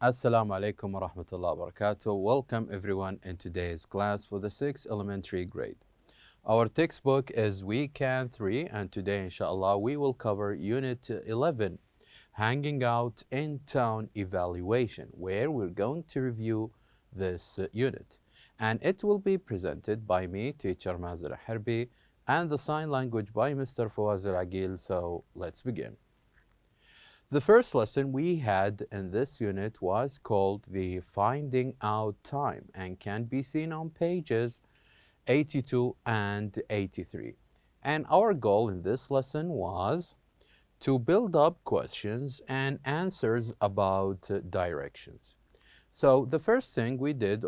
Assalamu alaikum wa rahmatullahi wa barakatuh. Welcome everyone in today's class for the 6th elementary grade. Our textbook is Weekend 3 and today inshallah we will cover Unit 11, Hanging Out in Town Evaluation, where we're going to review this unit. And it will be presented by me, teacher Mazir Harbi, and the sign language by Mr. Fawaz Al-Agil. So let's begin. The first lesson we had in this unit was called the Finding Out Time and can be seen on pages 82 and 83. And our goal in this lesson was to build up questions and answers about directions. So the first thing we did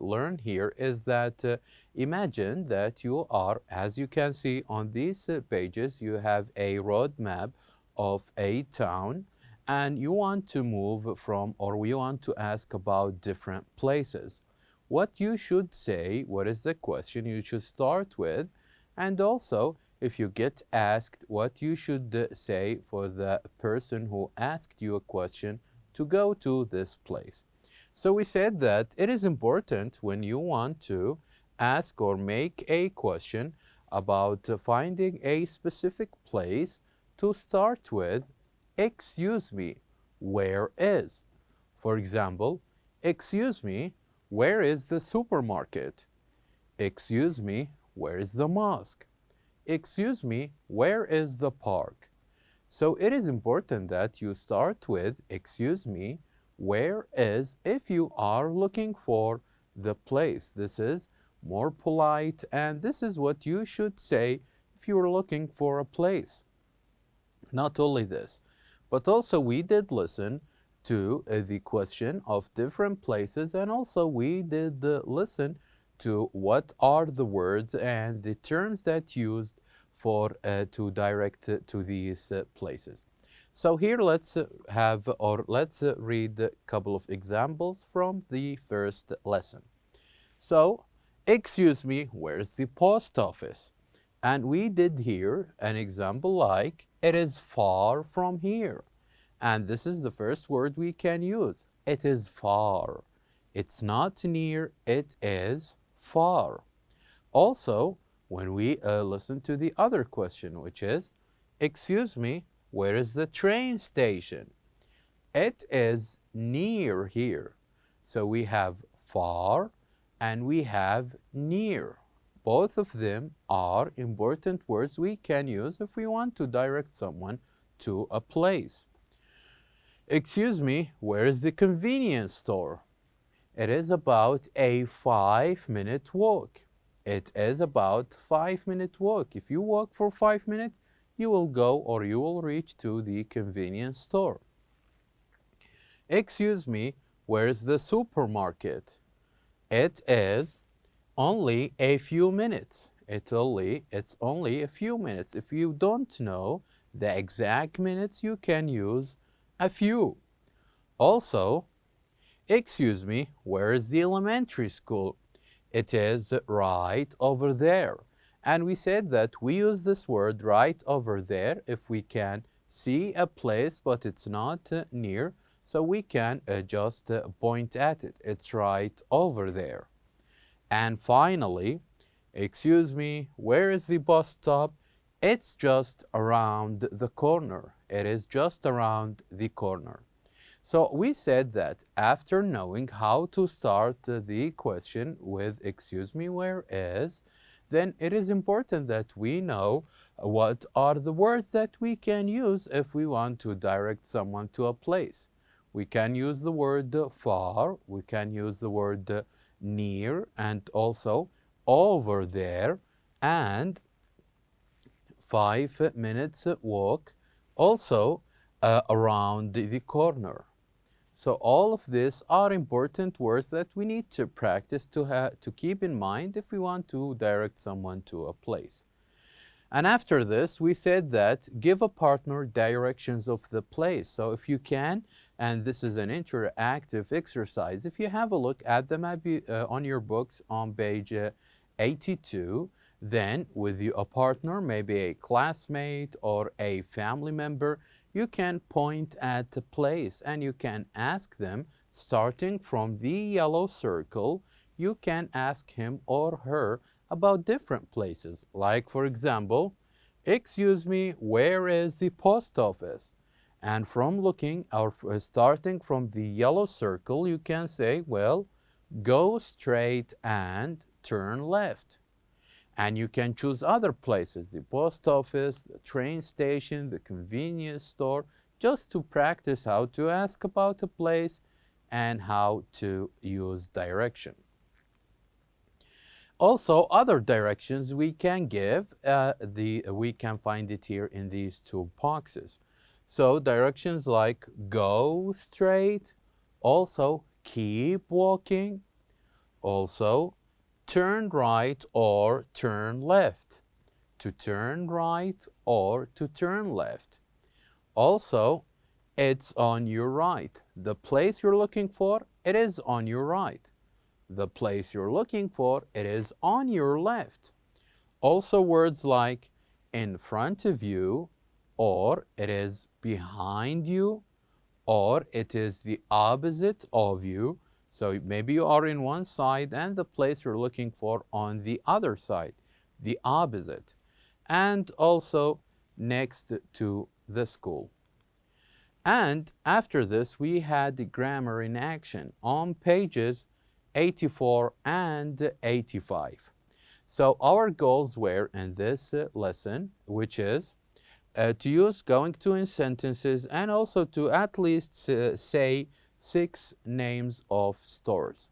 learn here is that imagine that you are, as you can see on these pages, you have a road map of a town and you want to move from, or you want to ask about different places. What you should say, what is the question you should start with, and also if you get asked, what you should say for the person who asked you a question to go to this place. So we said that it is important when you want to ask or make a question about finding a specific place to start with, excuse me, where is? For example, excuse me, where is the supermarket? Excuse me, where is the mosque? Excuse me, where is the park? So it is important that you start with, excuse me, where is, if you are looking for the place. This is more polite and this is what you should say if you are looking for a place. Not only this, but also we did listen to the question of different places, and also we did listen to what are the words and the terms that used for to direct to these places. So here let's read a couple of examples from the first lesson. So, excuse me, where's the post office? And we did here an example like, it is far from here. And this is the first word we can use. It is far. It's not near, it is far. Also, when we listen to the other question, which is, excuse me, where is the train station? It is near here. So we have far and we have near. Both of them are important words we can use if we want to direct someone to a place. Excuse me, where is the convenience store? It is about a 5-minute walk. It is about 5-minute walk. If you walk for 5 minutes, you will go or you will reach to the convenience store. Excuse me, where is the supermarket? It is only a few minutes. It's only a few minutes. If you don't know the exact minutes, you can use a few. Also, excuse me, where is the elementary school? It is right over there. And we said that we use this word right over there if we can see a place but it's not near, so we can just point at it. It's right over there. And finally, excuse me, where is the bus stop? It's just around the corner. It is just around the corner. So we said that after knowing how to start the question with excuse me, where is, then it is important that we know what are the words that we can use if we want to direct someone to a place. We can use the word far, we can use the word near, and also over there, and 5 minutes walk, also around the corner. So all of these are important words that we need to practice to keep in mind if we want to direct someone to a place. And after this, we said that give a partner directions of the place. So if you can, and this is an interactive exercise, if you have a look at the map on your books on page 82, then with a partner, maybe a classmate or a family member, you can point at the place and you can ask them, starting from the yellow circle, you can ask him or her about different places. Like, for example, excuse me, where is the post office? And from looking or starting from the yellow circle, you can say, well, go straight and turn left. And you can choose other places, the post office, the train station, the convenience store, just to practice how to ask about a place and how to use direction. Also, other directions we can give, we can find it here in these two boxes. So directions like go straight, also keep walking, also turn right or turn left, to turn right or to turn left. Also, it's on your right. The place you're looking for, it is on your right. The place you're looking for, it is on your left. Also words like in front of you, or it is behind you, or it is the opposite of you. So maybe you are in one side and the place you're looking for on the other side, the opposite. And also next to the school. And after this, we had the grammar in action on pages 84 and 85. So our goals were in this lesson, which is to use going to in sentences and also to at least say 6 names of stores.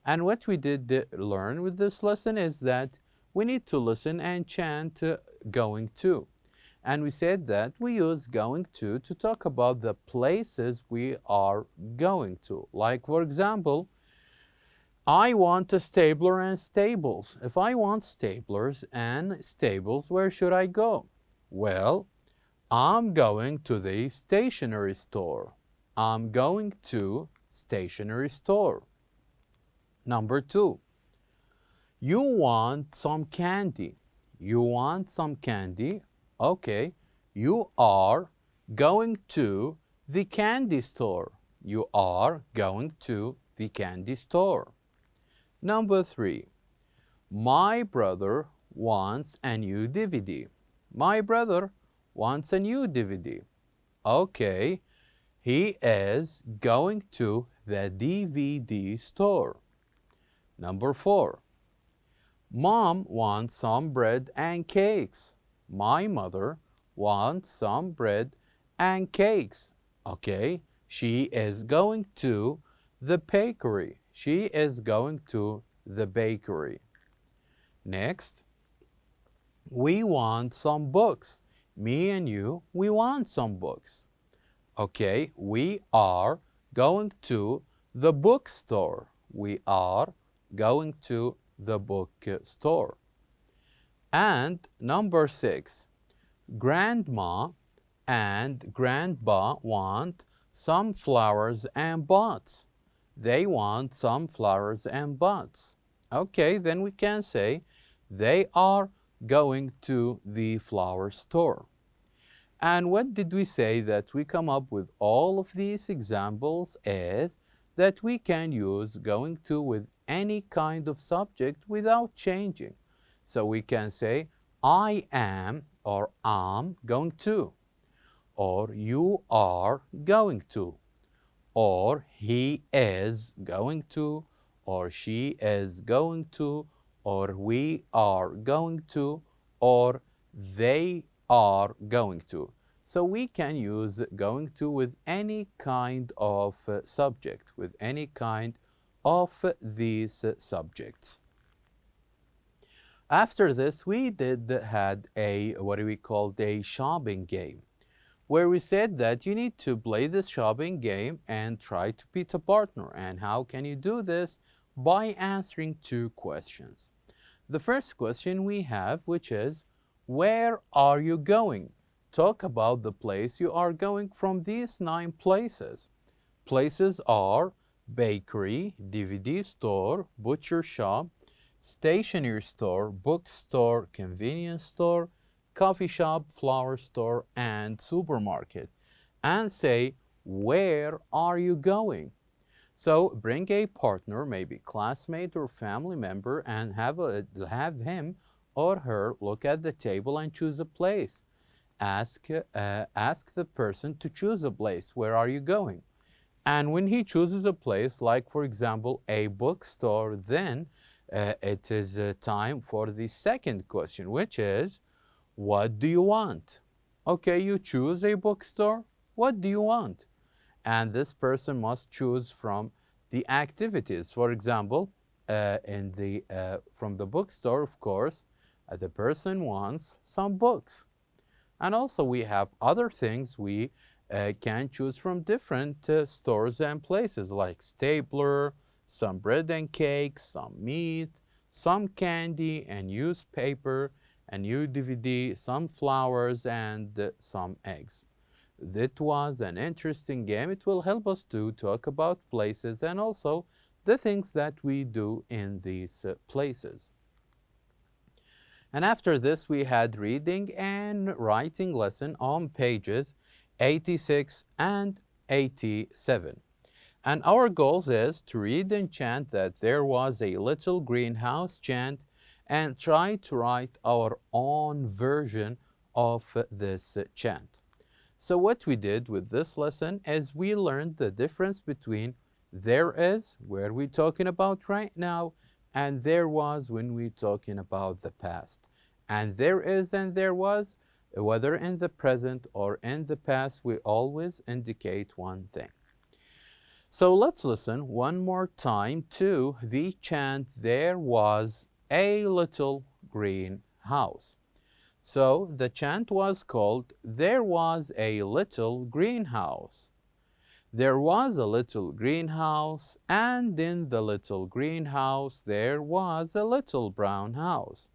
And what we did learn with this lesson is that we need to listen and chant going to. And we said that we use going to talk about the places we are going to. Like, for example, I want a stapler and stables. If I want staplers and stables, where should I go? Well, I'm going to the stationery store. I'm going to stationery store. Number 2, you want some candy. You want some candy. Okay, you are going to the candy store. You are going to the candy store. Number 3, my brother wants a new DVD. My brother wants a new DVD. Okay, he is going to the DVD store. Number 4, Mom wants some bread and cakes. My mother wants some bread and cakes. Okay, she is going to the bakery. She is going to the bakery. Next, we want some books. Me and you, we want some books. Okay, we are going to the bookstore. We are going to the bookstore. And number 6, Grandma and Grandpa want some flowers and pots. They want some flowers and pots. Okay, then we can say they are going to the flower store. And what did we say that we come up with all of these examples is that we can use going to with any kind of subject without changing. So we can say, I am or am going to, or you are going to, or he is going to, or she is going to, or we are going to, or they are going to. So we can use going to with any kind of subject, with any kind of these subjects. After this, we had a, what do we call, a shopping game, where we said that you need to play this shopping game and try to beat a partner. And how can you do this? By answering 2 questions. The first question we have, which is, where are you going? Talk about the place you are going from these 9 places. Places are bakery, DVD store, butcher shop, stationery store, bookstore, convenience store, coffee shop, flower store, and supermarket. and say, where are you going? So bring a partner, maybe classmate or family member, and have him or her look at the table and choose a place. Ask the person to choose a place. Where are you going? And when he chooses a place, like for example, a bookstore, then it is time for the second question, which is, what do you want? Okay, you choose a bookstore. What do you want? And this person must choose from the activities. For example, from the bookstore, of course, the person wants some books. And also we have other things we can choose from different stores and places, like stapler, some bread and cakes, some meat, some candy, a newspaper, a new DVD, some flowers, and some eggs. That was an interesting game. It will help us to talk about places and also the things that we do in these places. And after this, we had reading and writing lesson on pages 86 and 87. And our goals is to read and chant that there was a little greenhouse chant and try to write our own version of this chant. So what we did with this lesson is we learned the difference between there is, where we're talking about right now, and there was when we're talking about the past. And there is and there was, whether in the present or in the past, we always indicate one thing. So let's listen one more time to the chant, there was a little green house. So the chant was called, there was a little greenhouse. There was a little greenhouse, and in the little greenhouse there was a little brown house.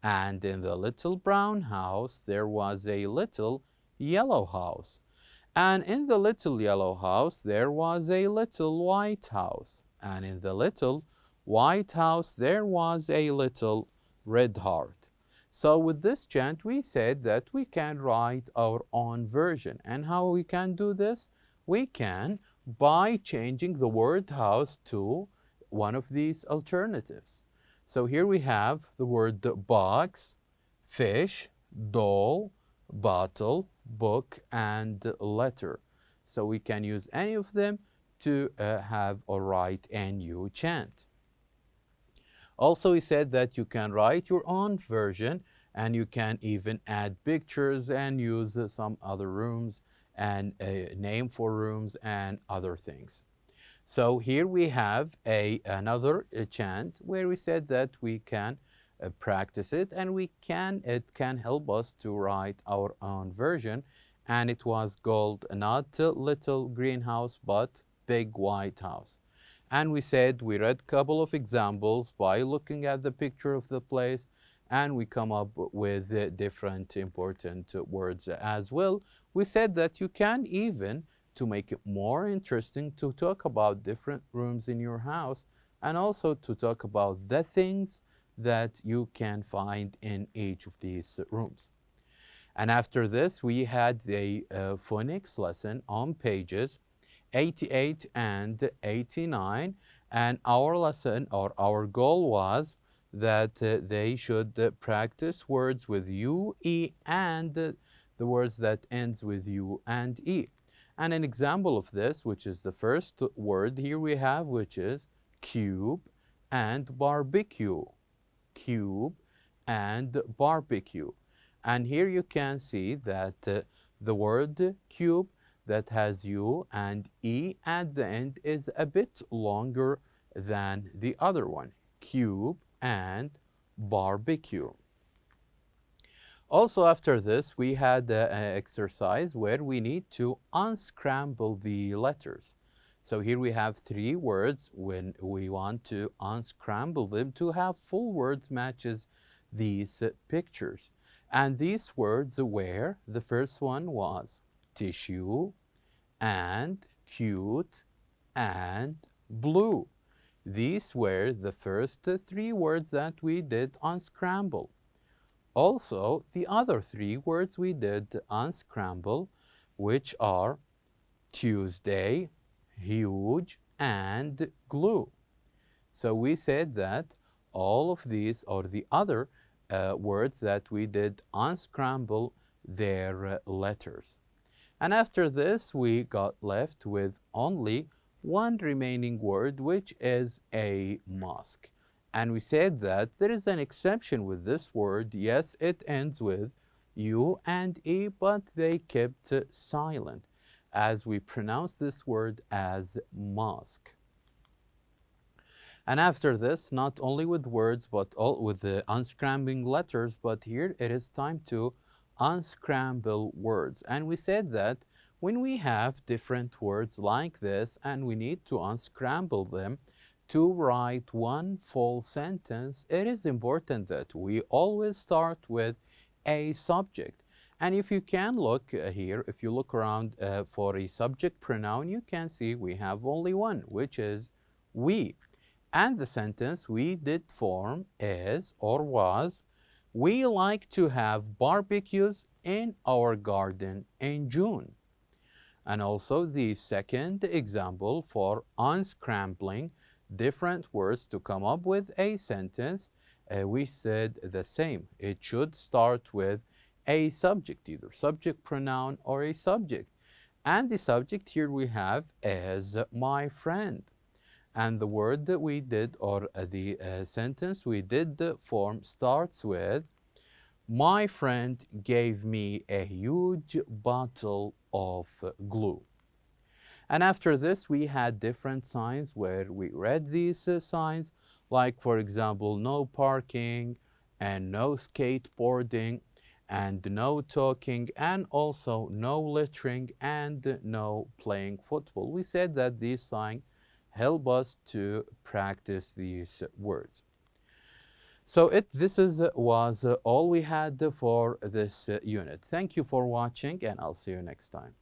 And in the little brown house there was a little yellow house. And in the little yellow house there was a little white house. And in the little white house there was a little red heart. So with this chant we said that we can write our own version. And how we can do this? We can by changing the word house to one of these alternatives. So here we have the word box, fish, doll, bottle, book, and letter. So we can use any of them to have or write a new chant. Also, we said that you can write your own version and you can even add pictures and use some other rooms and a name for rooms and other things. So here we have another chant where we said that we can practice it and it can help us to write our own version, and it was called not little greenhouse but big white house. And we said we read a couple of examples by looking at the picture of the place, and we come up with different important words as well. We said that you can even, to make it more interesting, to talk about different rooms in your house and also to talk about the things that you can find in each of these rooms. And after this, we had the phonics lesson on pages 88 and 89. And our lesson or our goal was that they should practice words with U, E, and the words that ends with U and E. And an example of this, which is the first word here we have, which is cube and barbecue. Cube and barbecue. And here you can see that the word cube that has U and E at the end is a bit longer than the other one. Cube and barbecue. Also after this, we had an exercise where we need to unscramble the letters. So here we have three words. When we want to unscramble them to have full words matches these pictures. And these words were, the first one was tissue and cute and blue. These were the first three words that we did unscramble. Also, the other three words we did unscramble. which are Tuesday, huge, and glue. So we said that all of these or the other words that we did unscramble their letters. And after this, we got left with only one remaining word, which is a mosque. And we said that there is an exception with this word. Yes, it ends with U and E, but they kept silent as we pronounce this word as mosque. And after this, not only with words, but all with the unscrambling letters, but here it is time to unscramble words. And we said that when we have different words like this and we need to unscramble them to write one full sentence, it is important that we always start with a subject. And if you can look here, if you look around for a subject pronoun, you can see we have only one, which is we. And the sentence we did form is or was, we like to have barbecues in our garden in June. And also the second example for unscrambling different words to come up with a sentence, we said the same. It should start with a subject, either subject pronoun or a subject. And the subject here we have is my friend. And the word that we did, or the sentence we did form starts with, my friend gave me a huge bottle of glue. And after this, we had different signs where we read these signs, like, for example, no parking and no skateboarding and no talking and also no littering and no playing football. We said that these signs help us to practice these words. So this was all we had for this unit. Thank you for watching, and I'll see you next time.